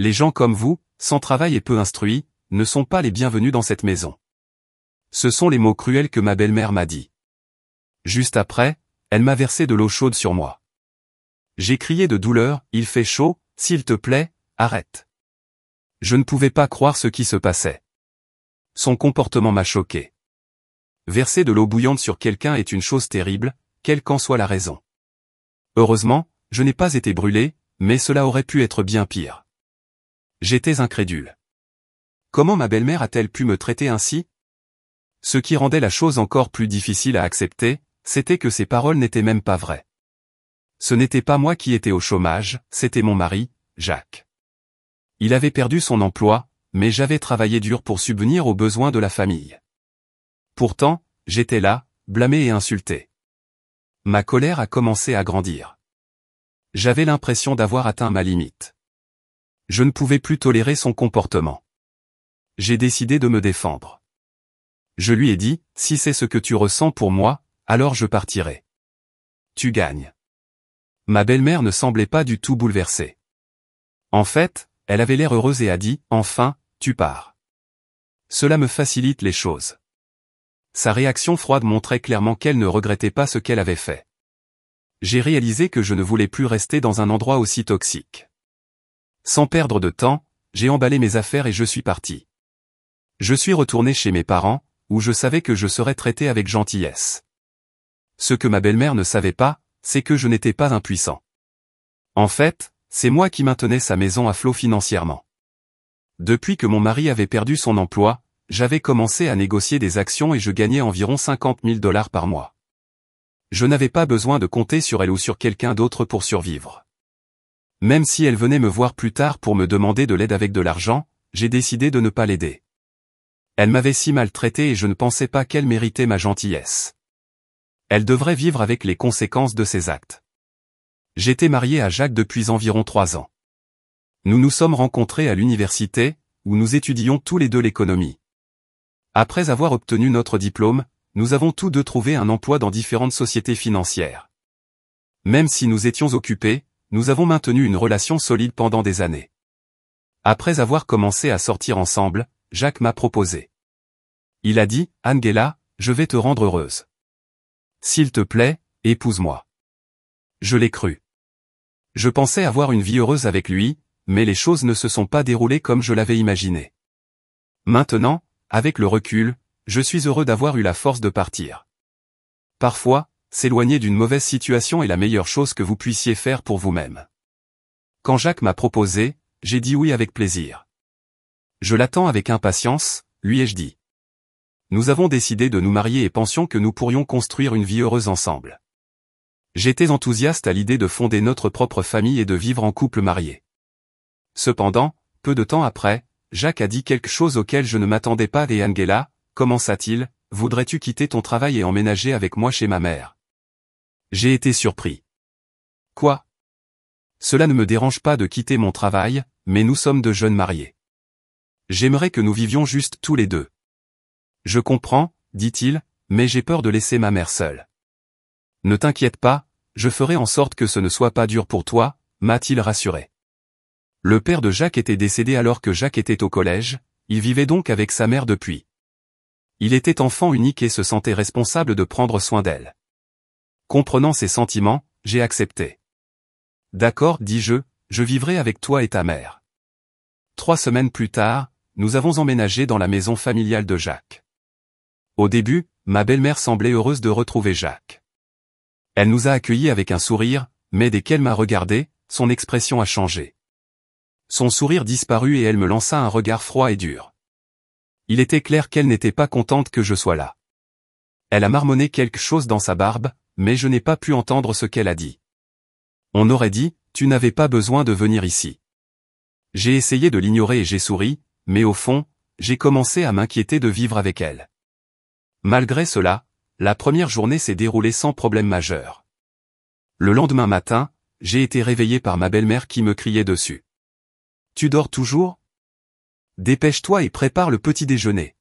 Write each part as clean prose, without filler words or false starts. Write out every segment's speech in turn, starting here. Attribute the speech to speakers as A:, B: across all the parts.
A: Les gens comme vous, sans travail et peu instruits, ne sont pas les bienvenus dans cette maison. Ce sont les mots cruels que ma belle-mère m'a dit. Juste après, elle m'a versé de l'eau chaude sur moi. J'ai crié de douleur, il fait chaud, s'il te plaît, arrête. Je ne pouvais pas croire ce qui se passait. Son comportement m'a choqué. Verser de l'eau bouillante sur quelqu'un est une chose terrible, quelle qu'en soit la raison. Heureusement, je n'ai pas été brûlé, mais cela aurait pu être bien pire. J'étais incrédule. Comment ma belle-mère a-t-elle pu me traiter ainsi? Ce qui rendait la chose encore plus difficile à accepter, c'était que ces paroles n'étaient même pas vraies. Ce n'était pas moi qui étais au chômage, c'était mon mari, Jacques. Il avait perdu son emploi, mais j'avais travaillé dur pour subvenir aux besoins de la famille. Pourtant, j'étais là, blâmé et insulté. Ma colère a commencé à grandir. J'avais l'impression d'avoir atteint ma limite. Je ne pouvais plus tolérer son comportement. J'ai décidé de me défendre. Je lui ai dit, si c'est ce que tu ressens pour moi, alors je partirai. Tu gagnes. Ma belle-mère ne semblait pas du tout bouleversée. En fait, elle avait l'air heureuse et a dit, enfin, tu pars. Cela me facilite les choses. Sa réaction froide montrait clairement qu'elle ne regrettait pas ce qu'elle avait fait. J'ai réalisé que je ne voulais plus rester dans un endroit aussi toxique. Sans perdre de temps, j'ai emballé mes affaires et je suis parti. Je suis retourné chez mes parents, où je savais que je serais traité avec gentillesse. Ce que ma belle-mère ne savait pas, c'est que je n'étais pas impuissant. En fait, c'est moi qui maintenais sa maison à flot financièrement. Depuis que mon mari avait perdu son emploi, j'avais commencé à négocier des actions et je gagnais environ 50 000 $ par mois. Je n'avais pas besoin de compter sur elle ou sur quelqu'un d'autre pour survivre. Même si elle venait me voir plus tard pour me demander de l'aide avec de l'argent, j'ai décidé de ne pas l'aider. Elle m'avait si maltraité et je ne pensais pas qu'elle méritait ma gentillesse. Elle devrait vivre avec les conséquences de ses actes. J'étais marié à Jacques depuis environ 3 ans. Nous nous sommes rencontrés à l'université, où nous étudions tous les deux l'économie. Après avoir obtenu notre diplôme, nous avons tous deux trouvé un emploi dans différentes sociétés financières. Même si nous étions occupés, nous avons maintenu une relation solide pendant des années. Après avoir commencé à sortir ensemble, Jacques m'a proposé. Il a dit, « Angela, je vais te rendre heureuse. S'il te plaît, épouse-moi. » Je l'ai cru. Je pensais avoir une vie heureuse avec lui, mais les choses ne se sont pas déroulées comme je l'avais imaginé. Maintenant, avec le recul, je suis heureux d'avoir eu la force de partir. Parfois, s'éloigner d'une mauvaise situation est la meilleure chose que vous puissiez faire pour vous-même. Quand Jacques m'a proposé, j'ai dit oui avec plaisir. Je l'attends avec impatience, lui ai-je dit. Nous avons décidé de nous marier et pensions que nous pourrions construire une vie heureuse ensemble. J'étais enthousiaste à l'idée de fonder notre propre famille et de vivre en couple marié. Cependant, peu de temps après, Jacques a dit quelque chose auquel je ne m'attendais pas et Angela, commença-t-il, voudrais-tu quitter ton travail et emménager avec moi chez ma mère? J'ai été surpris. Quoi? Cela ne me dérange pas de quitter mon travail, mais nous sommes de jeunes mariés. J'aimerais que nous vivions juste tous les deux. Je comprends, dit-il, mais j'ai peur de laisser ma mère seule. Ne t'inquiète pas, je ferai en sorte que ce ne soit pas dur pour toi, m'a-t-il rassuré. Le père de Jacques était décédé alors que Jacques était au collège, il vivait donc avec sa mère depuis. Il était enfant unique et se sentait responsable de prendre soin d'elle. Comprenant ses sentiments, j'ai accepté. D'accord, dis-je, je vivrai avec toi et ta mère. 3 semaines plus tard, nous avons emménagé dans la maison familiale de Jacques. Au début, ma belle-mère semblait heureuse de retrouver Jacques. Elle nous a accueillis avec un sourire, mais dès qu'elle m'a regardé, son expression a changé. Son sourire disparut et elle me lança un regard froid et dur. Il était clair qu'elle n'était pas contente que je sois là. Elle a marmonné quelque chose dans sa barbe, mais je n'ai pas pu entendre ce qu'elle a dit. On aurait dit, tu n'avais pas besoin de venir ici. J'ai essayé de l'ignorer et j'ai souri, mais au fond, j'ai commencé à m'inquiéter de vivre avec elle. Malgré cela, la première journée s'est déroulée sans problème majeur. Le lendemain matin, j'ai été réveillé par ma belle-mère qui me criait dessus. Tu dors toujours? Dépêche-toi et prépare le petit déjeuner.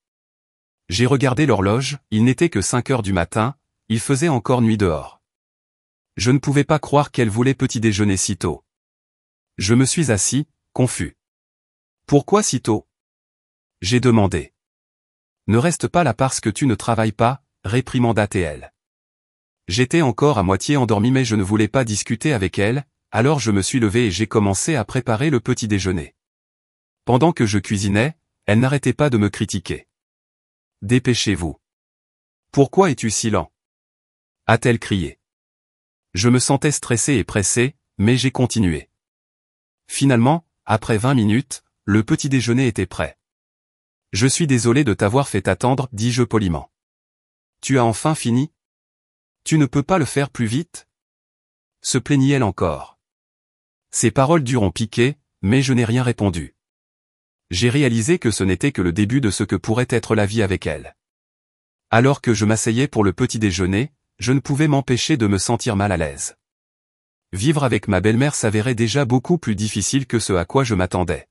A: J'ai regardé l'horloge, il n'était que 5 heures du matin, il faisait encore nuit dehors. Je ne pouvais pas croire qu'elle voulait petit déjeuner si tôt. Je me suis assis, confus. Pourquoi si tôt? J'ai demandé. Ne reste pas là parce que tu ne travailles pas, réprimanda-t-elle. J'étais encore à moitié endormi mais je ne voulais pas discuter avec elle, alors je me suis levé et j'ai commencé à préparer le petit déjeuner. Pendant que je cuisinais, elle n'arrêtait pas de me critiquer. Dépêchez-vous. Pourquoi es-tu si lent? A-t-elle crié. Je me sentais stressé et pressé, mais j'ai continué. Finalement, après 20 minutes, le petit déjeuner était prêt. Je suis désolé de t'avoir fait attendre, dis-je poliment. Tu as enfin fini? Tu ne peux pas le faire plus vite? Se plaignit-elle encore. Ces paroles dures ont piqué, mais je n'ai rien répondu. J'ai réalisé que ce n'était que le début de ce que pourrait être la vie avec elle. Alors que je m'asseyais pour le petit déjeuner, je ne pouvais m'empêcher de me sentir mal à l'aise. Vivre avec ma belle-mère s'avérait déjà beaucoup plus difficile que ce à quoi je m'attendais.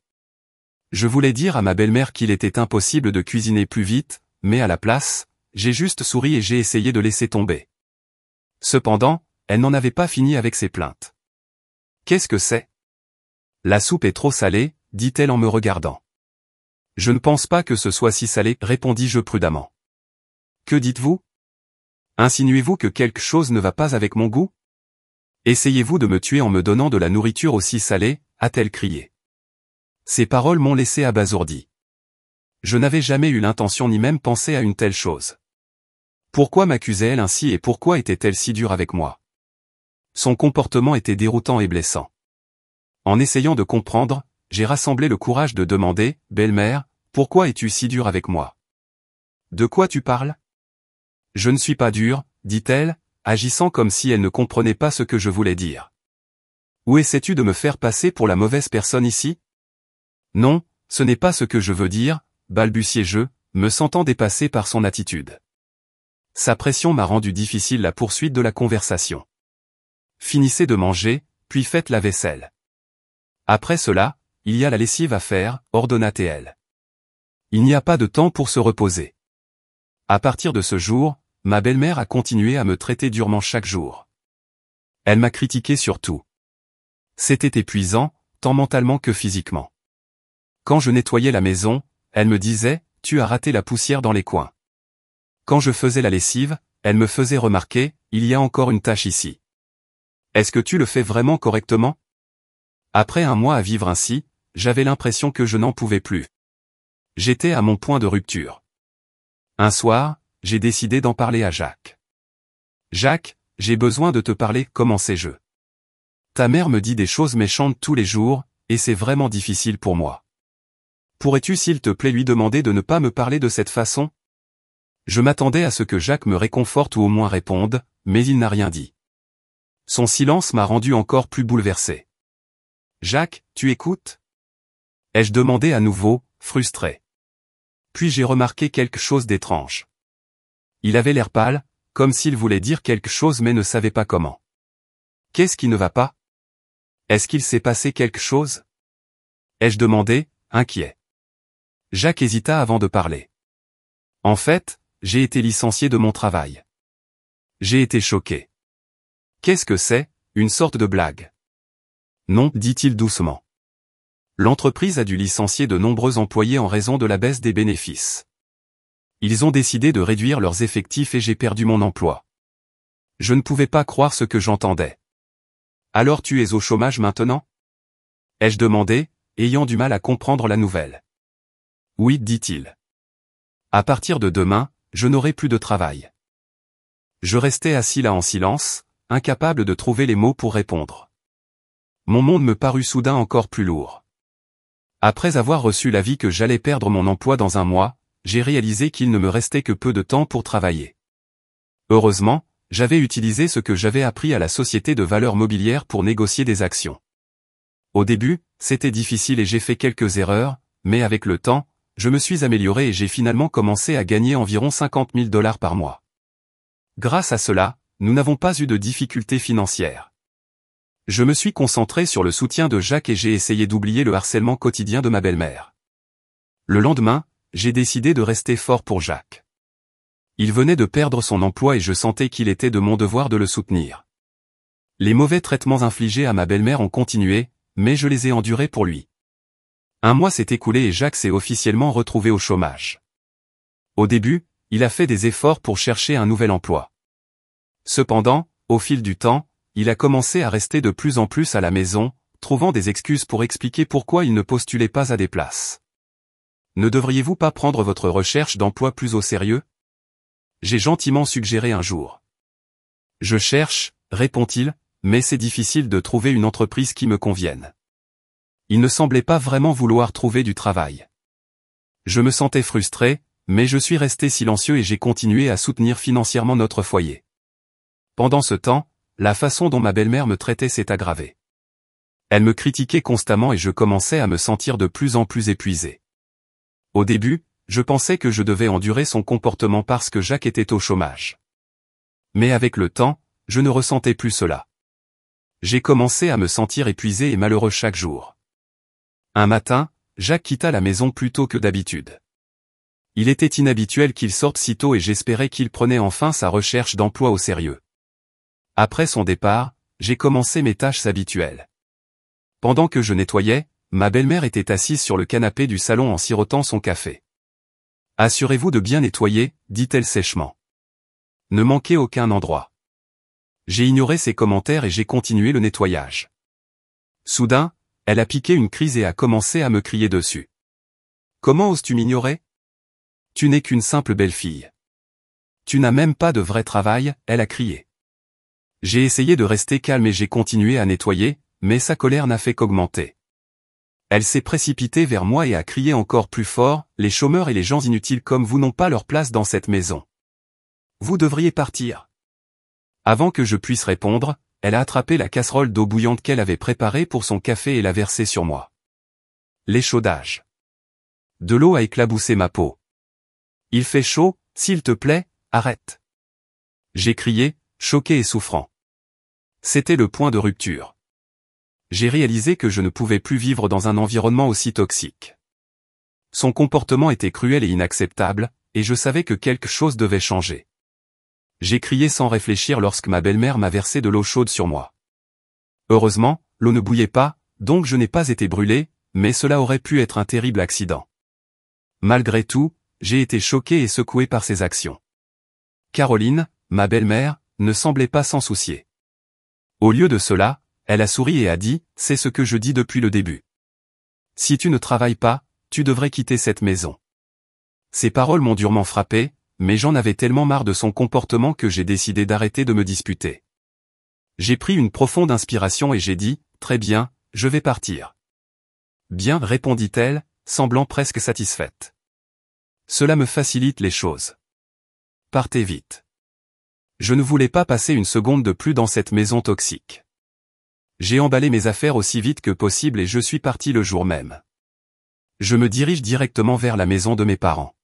A: Je voulais dire à ma belle-mère qu'il était impossible de cuisiner plus vite, mais à la place, j'ai juste souri et j'ai essayé de laisser tomber. Cependant, elle n'en avait pas fini avec ses plaintes. Qu'est-ce que c'est? La soupe est trop salée, dit-elle en me regardant. Je ne pense pas que ce soit si salé, répondis-je prudemment. Que dites-vous? Insinuez-vous que quelque chose ne va pas avec mon goût? Essayez-vous de me tuer en me donnant de la nourriture aussi salée, a-t-elle crié. Ces paroles m'ont laissé abasourdi. Je n'avais jamais eu l'intention ni même pensé à une telle chose. Pourquoi m'accusait-elle ainsi et pourquoi était-elle si dure avec moi? Son comportement était déroutant et blessant. En essayant de comprendre, j'ai rassemblé le courage de demander, « Belle-mère, pourquoi es-tu si dure avec moi? » De quoi tu parles? Je ne suis pas dure, dit-elle, agissant comme si elle ne comprenait pas ce que je voulais dire. Où essaies-tu de me faire passer pour la mauvaise personne ici? Non, ce n'est pas ce que je veux dire, balbutiai-je, me sentant dépassé par son attitude. Sa pression m'a rendu difficile la poursuite de la conversation. Finissez de manger, puis faites la vaisselle. Après cela, il y a la lessive à faire, ordonna-t-elle. Il n'y a pas de temps pour se reposer. À partir de ce jour, ma belle-mère a continué à me traiter durement chaque jour. Elle m'a critiqué sur tout. C'était épuisant, tant mentalement que physiquement. Quand je nettoyais la maison, elle me disait, « Tu as raté la poussière dans les coins. » Quand je faisais la lessive, elle me faisait remarquer, « Il y a encore une tache ici. Est-ce que tu le fais vraiment correctement? » Après un mois à vivre ainsi, j'avais l'impression que je n'en pouvais plus. J'étais à mon point de rupture. Un soir, j'ai décidé d'en parler à Jacques. « Jacques, j'ai besoin de te parler, commençai-je. Ta mère me dit des choses méchantes tous les jours, et c'est vraiment difficile pour moi. Pourrais-tu s'il te plaît lui demander de ne pas me parler de cette façon? » Je m'attendais à ce que Jacques me réconforte ou au moins réponde, mais il n'a rien dit. Son silence m'a rendu encore plus bouleversé. « Jacques, tu écoutes? » ai-je demandé à nouveau, frustré. Puis j'ai remarqué quelque chose d'étrange. Il avait l'air pâle, comme s'il voulait dire quelque chose mais ne savait pas comment. Qu'est-ce qui ne va pas? Est-ce qu'il s'est passé quelque chose? Ai-je demandé, inquiet. Jacques hésita avant de parler. En fait, j'ai été licencié de mon travail. J'ai été choqué. Qu'est-ce que c'est, une sorte de blague? Non, dit-il doucement. L'entreprise a dû licencier de nombreux employés en raison de la baisse des bénéfices. Ils ont décidé de réduire leurs effectifs et j'ai perdu mon emploi. Je ne pouvais pas croire ce que j'entendais. Alors tu es au chômage maintenant? Ai-je demandé, ayant du mal à comprendre la nouvelle. Oui, dit-il. À partir de demain, je n'aurai plus de travail. Je restais assis là en silence, incapable de trouver les mots pour répondre. Mon monde me parut soudain encore plus lourd. Après avoir reçu l'avis que j'allais perdre mon emploi dans un mois, j'ai réalisé qu'il ne me restait que peu de temps pour travailler. Heureusement, j'avais utilisé ce que j'avais appris à la société de valeurs mobilières pour négocier des actions. Au début, c'était difficile et j'ai fait quelques erreurs, mais avec le temps, je me suis amélioré et j'ai finalement commencé à gagner environ 50 000 $ par mois. Grâce à cela, nous n'avons pas eu de difficultés financières. Je me suis concentré sur le soutien de Jacques et j'ai essayé d'oublier le harcèlement quotidien de ma belle-mère. Le lendemain, j'ai décidé de rester fort pour Jacques. Il venait de perdre son emploi et je sentais qu'il était de mon devoir de le soutenir. Les mauvais traitements infligés à ma belle-mère ont continué, mais je les ai endurés pour lui. Un mois s'est écoulé et Jacques s'est officiellement retrouvé au chômage. Au début, il a fait des efforts pour chercher un nouvel emploi. Cependant, au fil du temps, il a commencé à rester de plus en plus à la maison, trouvant des excuses pour expliquer pourquoi il ne postulait pas à des places. Ne devriez-vous pas prendre votre recherche d'emploi plus au sérieux? J'ai gentiment suggéré un jour. Je cherche, répond-il, mais c'est difficile de trouver une entreprise qui me convienne. Il ne semblait pas vraiment vouloir trouver du travail. Je me sentais frustré, mais je suis resté silencieux et j'ai continué à soutenir financièrement notre foyer. Pendant ce temps, la façon dont ma belle-mère me traitait s'est aggravée. Elle me critiquait constamment et je commençais à me sentir de plus en plus épuisé. Au début, je pensais que je devais endurer son comportement parce que Jacques était au chômage. Mais avec le temps, je ne ressentais plus cela. J'ai commencé à me sentir épuisé et malheureux chaque jour. Un matin, Jacques quitta la maison plus tôt que d'habitude. Il était inhabituel qu'il sorte si tôt et j'espérais qu'il prenait enfin sa recherche d'emploi au sérieux. Après son départ, j'ai commencé mes tâches habituelles. Pendant que je nettoyais, ma belle-mère était assise sur le canapé du salon en sirotant son café. « Assurez-vous de bien nettoyer, dit-elle sèchement. Ne manquez aucun endroit. » J'ai ignoré ses commentaires et j'ai continué le nettoyage. Soudain, elle a piqué une crise et a commencé à me crier dessus. « Comment oses-tu m'ignorer? Tu n'es qu'une simple belle-fille. Tu n'as même pas de vrai travail, elle a crié. J'ai essayé de rester calme et j'ai continué à nettoyer, mais sa colère n'a fait qu'augmenter. Elle s'est précipitée vers moi et a crié encore plus fort, « Les chômeurs et les gens inutiles comme vous n'ont pas leur place dans cette maison. Vous devriez partir. » Avant que je puisse répondre, elle a attrapé la casserole d'eau bouillante qu'elle avait préparée pour son café et l'a versée sur moi. L'échaudage. De l'eau a éclaboussé ma peau. « Il fait chaud, s'il te plaît, arrête. » J'ai crié, choqué et souffrant. C'était le point de rupture. J'ai réalisé que je ne pouvais plus vivre dans un environnement aussi toxique. Son comportement était cruel et inacceptable, et je savais que quelque chose devait changer. J'ai crié sans réfléchir lorsque ma belle-mère m'a versé de l'eau chaude sur moi. Heureusement, l'eau ne bouillait pas, donc je n'ai pas été brûlé, mais cela aurait pu être un terrible accident. Malgré tout, j'ai été choqué et secoué par ses actions. Caroline, ma belle-mère, ne semblait pas s'en soucier. Au lieu de cela, elle a souri et a dit, « C'est ce que je dis depuis le début. Si tu ne travailles pas, tu devrais quitter cette maison. » Ces paroles m'ont durement frappé, mais j'en avais tellement marre de son comportement que j'ai décidé d'arrêter de me disputer. J'ai pris une profonde inspiration et j'ai dit, « Très bien, je vais partir. » Bien, répondit-elle, semblant presque satisfaite. Cela me facilite les choses. Partez vite. Je ne voulais pas passer une seconde de plus dans cette maison toxique. J'ai emballé mes affaires aussi vite que possible et je suis parti le jour même. Je me dirige directement vers la maison de mes parents.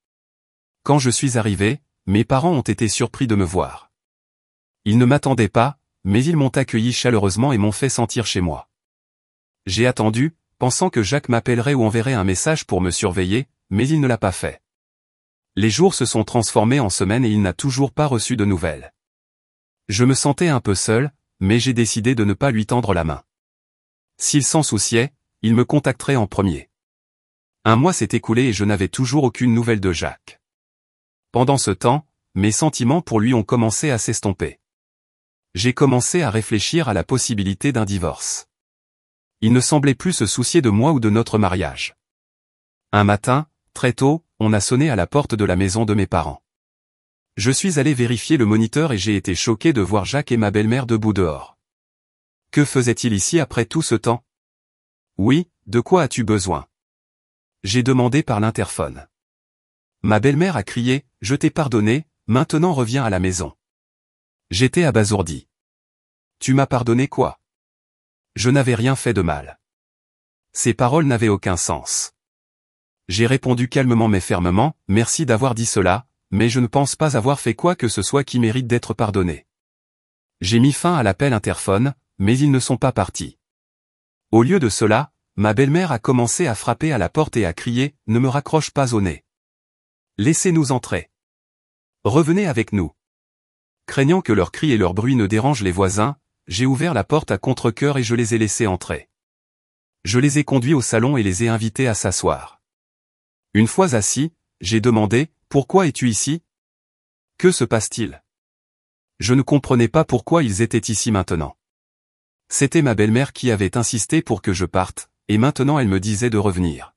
A: Quand je suis arrivé, mes parents ont été surpris de me voir. Ils ne m'attendaient pas, mais ils m'ont accueilli chaleureusement et m'ont fait sentir chez moi. J'ai attendu, pensant que Jacques m'appellerait ou enverrait un message pour me surveiller, mais il ne l'a pas fait. Les jours se sont transformés en semaines et il n'a toujours pas reçu de nouvelles. Je me sentais un peu seul, mais j'ai décidé de ne pas lui tendre la main. S'il s'en souciait, il me contacterait en premier. Un mois s'est écoulé et je n'avais toujours aucune nouvelle de Jacques. Pendant ce temps, mes sentiments pour lui ont commencé à s'estomper. J'ai commencé à réfléchir à la possibilité d'un divorce. Il ne semblait plus se soucier de moi ou de notre mariage. Un matin, très tôt, on a sonné à la porte de la maison de mes parents. Je suis allé vérifier le moniteur et j'ai été choqué de voir Jacques et ma belle-mère debout dehors. Que faisait-il ici après tout ce temps? Oui, de quoi as-tu besoin? J'ai demandé par l'interphone. Ma belle-mère a crié, je t'ai pardonné, maintenant reviens à la maison. J'étais abasourdi. Tu m'as pardonné quoi? Je n'avais rien fait de mal. Ces paroles n'avaient aucun sens. J'ai répondu calmement mais fermement, merci d'avoir dit cela, mais je ne pense pas avoir fait quoi que ce soit qui mérite d'être pardonné. J'ai mis fin à l'appel interphone, mais ils ne sont pas partis. Au lieu de cela, ma belle-mère a commencé à frapper à la porte et à crier, ne me raccroche pas au nez. Laissez-nous entrer. Revenez avec nous. Craignant que leurs cris et leurs bruits ne dérangent les voisins, j'ai ouvert la porte à contre-cœur et je les ai laissés entrer. Je les ai conduits au salon et les ai invités à s'asseoir. Une fois assis, j'ai demandé, « Pourquoi es-tu ici? Que se passe-t-il » Je ne comprenais pas pourquoi ils étaient ici maintenant. C'était ma belle-mère qui avait insisté pour que je parte, et maintenant elle me disait de revenir.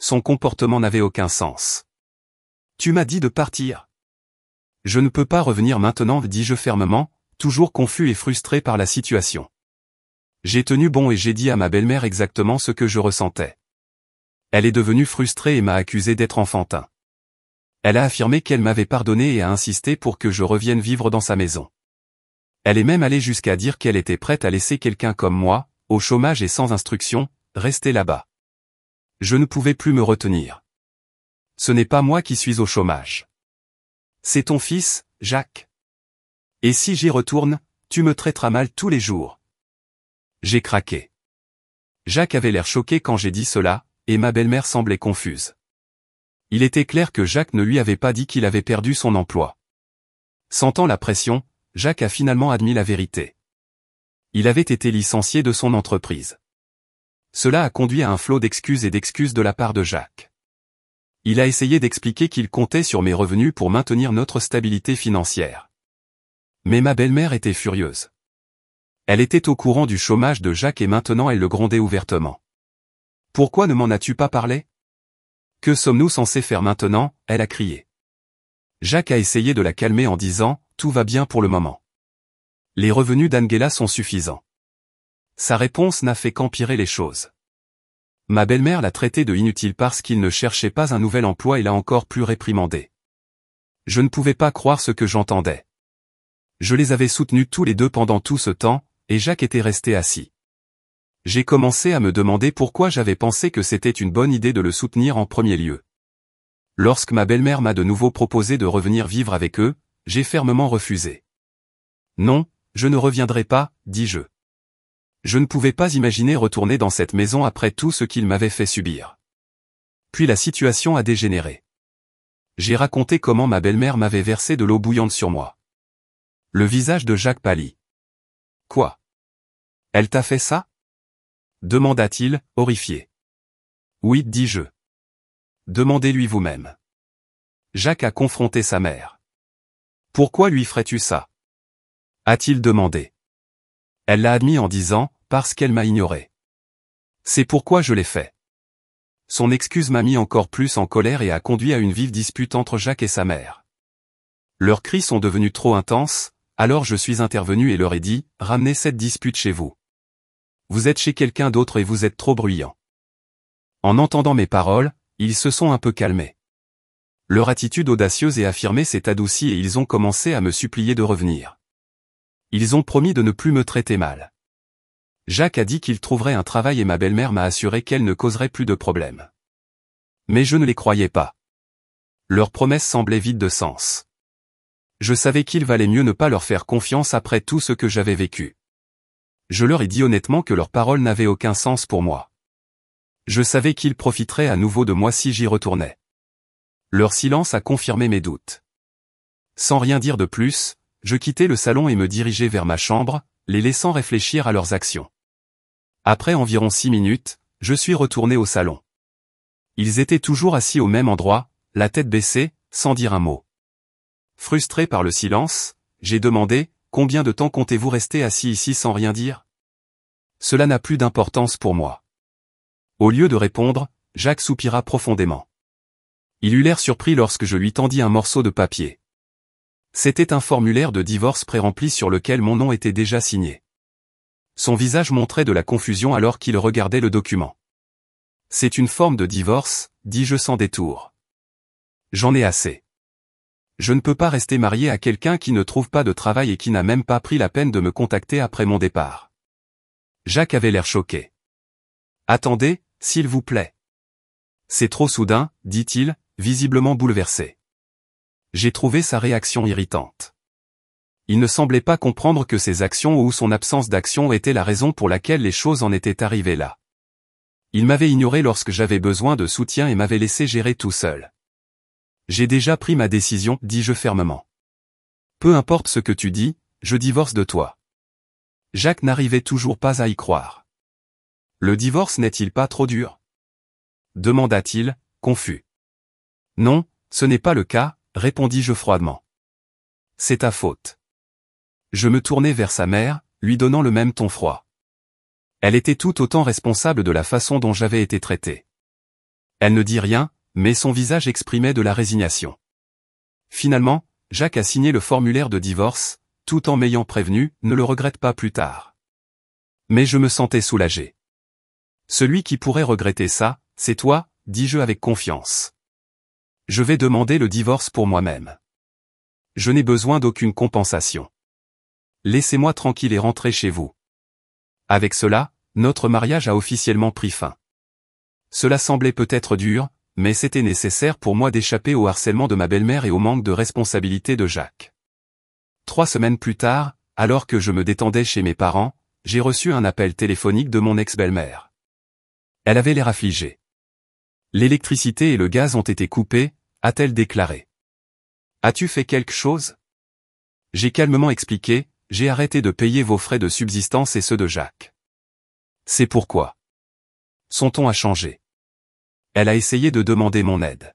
A: Son comportement n'avait aucun sens. « Tu m'as dit de partir. » « Je ne peux pas revenir maintenant, dis-je fermement, toujours confus et frustré par la situation. J'ai tenu bon et j'ai dit à ma belle-mère exactement ce que je ressentais. Elle est devenue frustrée et m'a accusé d'être enfantin. Elle a affirmé qu'elle m'avait pardonné et a insisté pour que je revienne vivre dans sa maison. Elle est même allée jusqu'à dire qu'elle était prête à laisser quelqu'un comme moi, au chômage et sans instruction, rester là-bas. Je ne pouvais plus me retenir. Ce n'est pas moi qui suis au chômage. C'est ton fils, Jacques. Et si j'y retourne, tu me traiteras mal tous les jours. J'ai craqué. Jacques avait l'air choqué quand j'ai dit cela, et ma belle-mère semblait confuse. Il était clair que Jacques ne lui avait pas dit qu'il avait perdu son emploi. Sentant la pression, Jacques a finalement admis la vérité. Il avait été licencié de son entreprise. Cela a conduit à un flot d'excuses de la part de Jacques. Il a essayé d'expliquer qu'il comptait sur mes revenus pour maintenir notre stabilité financière. Mais ma belle-mère était furieuse. Elle était au courant du chômage de Jacques et maintenant elle le grondait ouvertement. « Pourquoi ne m'en as-tu pas parlé ? Que sommes-nous censés faire maintenant ?» elle a crié. Jacques a essayé de la calmer en disant « Tout va bien pour le moment. Les revenus d'Angela sont suffisants. » Sa réponse n'a fait qu'empirer les choses. Ma belle-mère l'a traité de inutile parce qu'il ne cherchait pas un nouvel emploi et l'a encore plus réprimandé. Je ne pouvais pas croire ce que j'entendais. Je les avais soutenus tous les deux pendant tout ce temps, et Jacques était resté assis. J'ai commencé à me demander pourquoi j'avais pensé que c'était une bonne idée de le soutenir en premier lieu. Lorsque ma belle-mère m'a de nouveau proposé de revenir vivre avec eux, j'ai fermement refusé. « Non, je ne reviendrai pas, dis-je. Je ne pouvais pas imaginer retourner dans cette maison après tout ce qu'il m'avait fait subir. » Puis la situation a dégénéré. J'ai raconté comment ma belle-mère m'avait versé de l'eau bouillante sur moi. Le visage de Jacques pâlit. « Quoi? Elle t'a fait ça ?» demanda-t-il, horrifié. « Oui, dis-je. Demandez-lui vous-même. » Jacques a confronté sa mère. « Pourquoi lui ferais-tu ça ?» a-t-il demandé. Elle l'a admis en disant « Parce qu'elle m'a ignoré. C'est pourquoi je l'ai fait. » Son excuse m'a mis encore plus en colère et a conduit à une vive dispute entre Jacques et sa mère. Leurs cris sont devenus trop intenses, alors je suis intervenu et leur ai dit « Ramenez cette dispute chez vous. Vous êtes chez quelqu'un d'autre et vous êtes trop bruyant. » En entendant mes paroles, ils se sont un peu calmés. Leur attitude audacieuse et affirmée s'est adoucie et ils ont commencé à me supplier de revenir. Ils ont promis de ne plus me traiter mal. Jacques a dit qu'il trouverait un travail et ma belle-mère m'a assuré qu'elle ne causerait plus de problèmes. Mais je ne les croyais pas. Leur promesse semblait vide de sens. Je savais qu'il valait mieux ne pas leur faire confiance après tout ce que j'avais vécu. Je leur ai dit honnêtement que leurs paroles n'avaient aucun sens pour moi. Je savais qu'ils profiteraient à nouveau de moi si j'y retournais. Leur silence a confirmé mes doutes. Sans rien dire de plus, je quittai le salon et me dirigeai vers ma chambre, les laissant réfléchir à leurs actions. Après environ 6 minutes, je suis retourné au salon. Ils étaient toujours assis au même endroit, la tête baissée, sans dire un mot. Frustré par le silence, j'ai demandé « Combien de temps comptez-vous rester assis ici sans rien dire ?» Cela n'a plus d'importance pour moi. Au lieu de répondre, Jacques soupira profondément. Il eut l'air surpris lorsque je lui tendis un morceau de papier. C'était un formulaire de divorce pré-rempli sur lequel mon nom était déjà signé. Son visage montrait de la confusion alors qu'il regardait le document. « C'est une forme de divorce, dis-je sans détour. J'en ai assez. Je ne peux pas rester marié à quelqu'un qui ne trouve pas de travail et qui n'a même pas pris la peine de me contacter après mon départ. » Jacques avait l'air choqué. « Attendez, s'il vous plaît. C'est trop soudain, dit-il, visiblement bouleversé. » J'ai trouvé sa réaction irritante. Il ne semblait pas comprendre que ses actions ou son absence d'action était la raison pour laquelle les choses en étaient arrivées là. Il m'avait ignoré lorsque j'avais besoin de soutien et m'avait laissé gérer tout seul. J'ai déjà pris ma décision, dis-je fermement. Peu importe ce que tu dis, je divorce de toi. Jacques n'arrivait toujours pas à y croire. Le divorce n'est-il pas trop dur? Demanda-t-il, confus. Non, ce n'est pas le cas, répondis-je froidement. C'est ta faute. Je me tournai vers sa mère, lui donnant le même ton froid. Elle était tout autant responsable de la façon dont j'avais été traité. Elle ne dit rien, mais son visage exprimait de la résignation. Finalement, Jacques a signé le formulaire de divorce, tout en m'ayant prévenu, ne le regrette pas plus tard. Mais je me sentais soulagé. Celui qui pourrait regretter ça, c'est toi, dis-je avec confiance. Je vais demander le divorce pour moi-même. Je n'ai besoin d'aucune compensation. Laissez-moi tranquille et rentrer chez vous. Avec cela, notre mariage a officiellement pris fin. Cela semblait peut-être dur, mais c'était nécessaire pour moi d'échapper au harcèlement de ma belle-mère et au manque de responsabilité de Jacques. 3 semaines plus tard, alors que je me détendais chez mes parents, j'ai reçu un appel téléphonique de mon ex-belle-mère. Elle avait l'air affligée. L'électricité et le gaz ont été coupés, a-t-elle déclaré. As-tu fait quelque chose? J'ai calmement expliqué, j'ai arrêté de payer vos frais de subsistance et ceux de Jacques. C'est pourquoi. Son ton a changé. Elle a essayé de demander mon aide.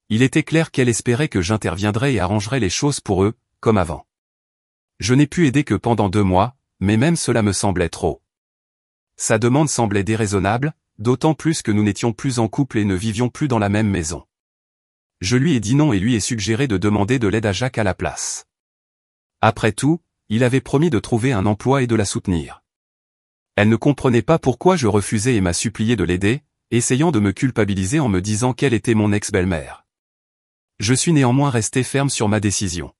A: Il était clair qu'elle espérait que j'interviendrais et arrangerais les choses pour eux, comme avant. Je n'ai pu aider que pendant 2 mois, mais même cela me semblait trop. Sa demande semblait déraisonnable, d'autant plus que nous n'étions plus en couple et ne vivions plus dans la même maison. Je lui ai dit non et lui ai suggéré de demander de l'aide à Jacques à la place. Après tout, il avait promis de trouver un emploi et de la soutenir. Elle ne comprenait pas pourquoi je refusais et m'a supplié de l'aider, essayant de me culpabiliser en me disant qu'elle était mon ex-belle-mère. Je suis néanmoins resté ferme sur ma décision.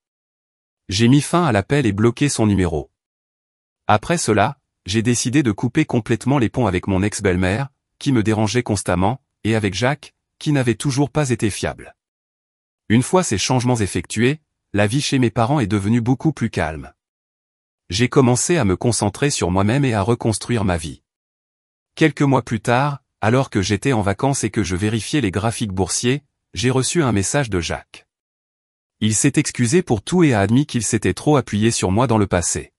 A: J'ai mis fin à l'appel et bloqué son numéro. Après cela, j'ai décidé de couper complètement les ponts avec mon ex-belle-mère, qui me dérangeait constamment, et avec Jacques, qui n'avait toujours pas été fiable. Une fois ces changements effectués, la vie chez mes parents est devenue beaucoup plus calme. J'ai commencé à me concentrer sur moi-même et à reconstruire ma vie. Quelques mois plus tard, alors que j'étais en vacances et que je vérifiais les graphiques boursiers, j'ai reçu un message de Jacques. Il s'est excusé pour tout et a admis qu'il s'était trop appuyé sur moi dans le passé.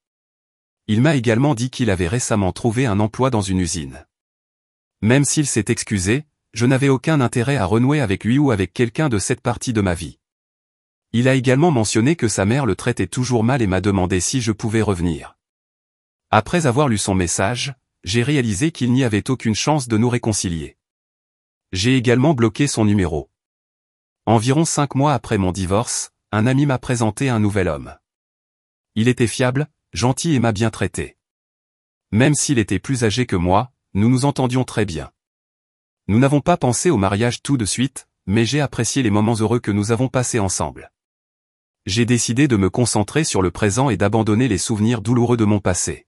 A: Il m'a également dit qu'il avait récemment trouvé un emploi dans une usine. Même s'il s'est excusé, je n'avais aucun intérêt à renouer avec lui ou avec quelqu'un de cette partie de ma vie. Il a également mentionné que sa mère le traitait toujours mal et m'a demandé si je pouvais revenir. Après avoir lu son message, j'ai réalisé qu'il n'y avait aucune chance de nous réconcilier. J'ai également bloqué son numéro. Environ 5 mois après mon divorce, un ami m'a présenté un nouvel homme. Il était fiable, gentil et m'a bien traité. Même s'il était plus âgé que moi, nous nous entendions très bien. Nous n'avons pas pensé au mariage tout de suite, mais j'ai apprécié les moments heureux que nous avons passés ensemble. J'ai décidé de me concentrer sur le présent et d'abandonner les souvenirs douloureux de mon passé.